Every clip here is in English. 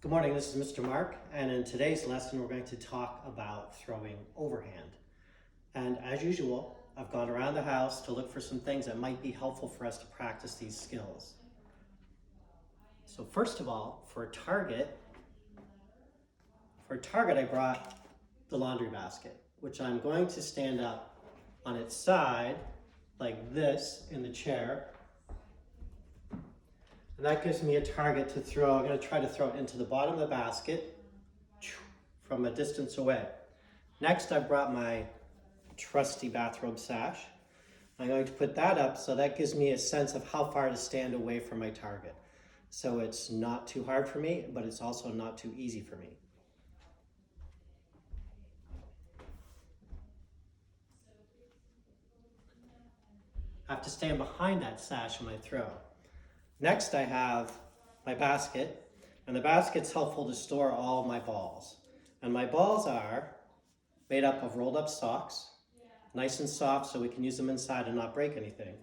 Good morning, this is Mr. Mark, and in today's lesson we're going to talk about throwing overhand. And as usual, I've gone around the house to look for some things that might be helpful for us to practice these skills. So first of all, for a target I brought the laundry basket, which I'm going to stand up on its side like this in the chair. And that gives me a target to throw. I'm going to try to throw it into the bottom of the basket from a distance away. Next, I brought my trusty bathrobe sash. I'm going to put that up so that gives me a sense of how far to stand away from my target. So it's not too hard for me, but it's also not too easy for me. I have to stand behind that sash when I throw. Next, I have my basket, and the basket's helpful to store all my balls. And my balls are made up of rolled up socks, nice and soft so we can use them inside and not break anything.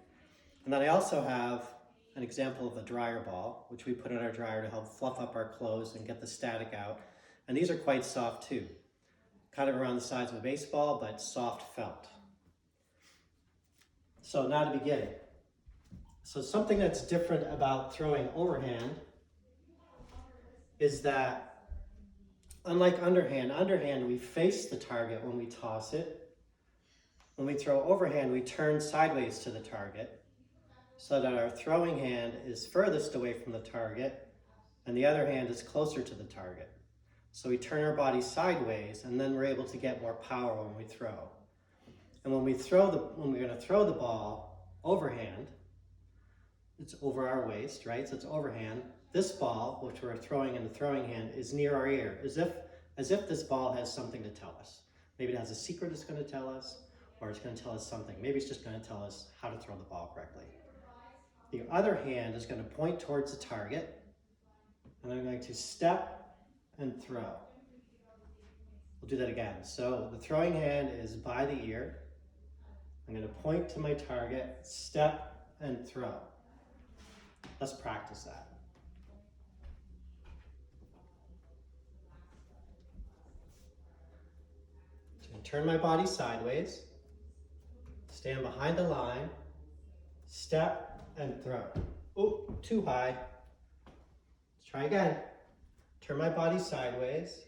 And then I also have an example of a dryer ball, which we put in our dryer to help fluff up our clothes and get the static out. And these are quite soft too, kind of around the size of a baseball, but soft felt. So now to begin. So something that's different about throwing overhand is that, unlike underhand we face the target when we toss it. When we throw overhand, we turn sideways to the target so that our throwing hand is furthest away from the target and the other hand is closer to the target. So we turn our body sideways and then we're able to get more power when we throw. And when we're going to throw the ball overhand, it's over our waist, right? So it's overhand. This ball, which we're throwing in the throwing hand, is near our ear, as if this ball has something to tell us. Maybe it has a secret it's going to tell us, or it's going to tell us something. Maybe it's just going to tell us how to throw the ball correctly. The other hand is going to point towards the target, and I'm going to step and throw. We'll do that again. So the throwing hand is by the ear. I'm going to point to my target, step, and throw. Let's practice that. So I'm going to turn my body sideways, stand behind the line, step, and throw. Oh, too high. Let's try again. Turn my body sideways,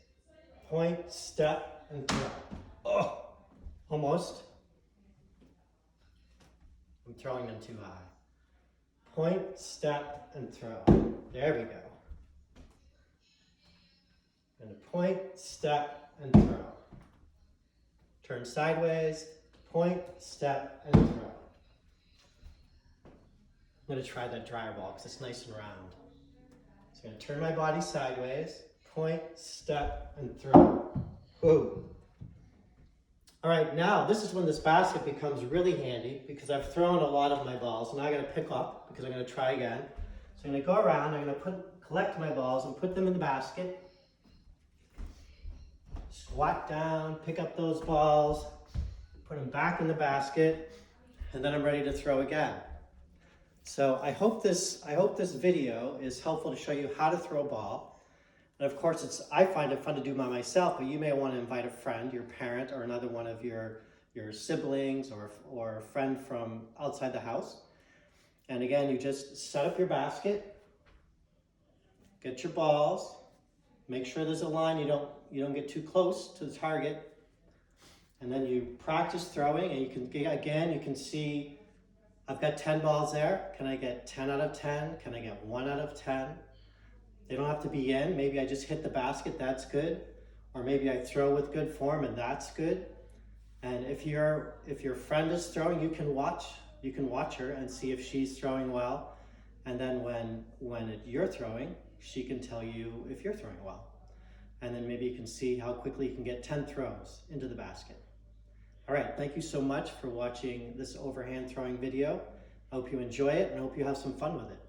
point, step, and throw. Oh, almost. I'm throwing them too high. Point, step, and throw. There we go. And point, step, and throw. Turn sideways, point, step, and throw. I'm going to try that dryer ball because it's nice and round. So I'm going to turn my body sideways, point, step, and throw. Whoa. All right, now this is when this basket becomes really handy because I've thrown a lot of my balls. Now I'm going to pick up because I'm going to try again. So I'm going to go around, I'm going to collect my balls and put them in the basket. Squat down, pick up those balls, put them back in the basket, and then I'm ready to throw again. So I hope this video is helpful to show you how to throw a ball. And of course, I find it fun to do by myself, but you may want to invite a friend, your parent, or another one of your siblings or a friend from outside the house. And again, you just set up your basket, get your balls, make sure there's a line, you don't get too close to the target. And then you practice throwing, and you can see I've got 10 balls there. Can I get 10 out of 10? Can I get 1 out of 10? They don't have to be in. Maybe I just hit the basket, that's good. Or maybe I throw with good form and that's good. And if your friend is throwing, you can watch her and see if she's throwing well. And then when you're throwing, she can tell you if you're throwing well. And then maybe you can see how quickly you can get 10 throws into the basket. All right, thank you so much for watching this overhand throwing video. I hope you enjoy it and I hope you have some fun with it.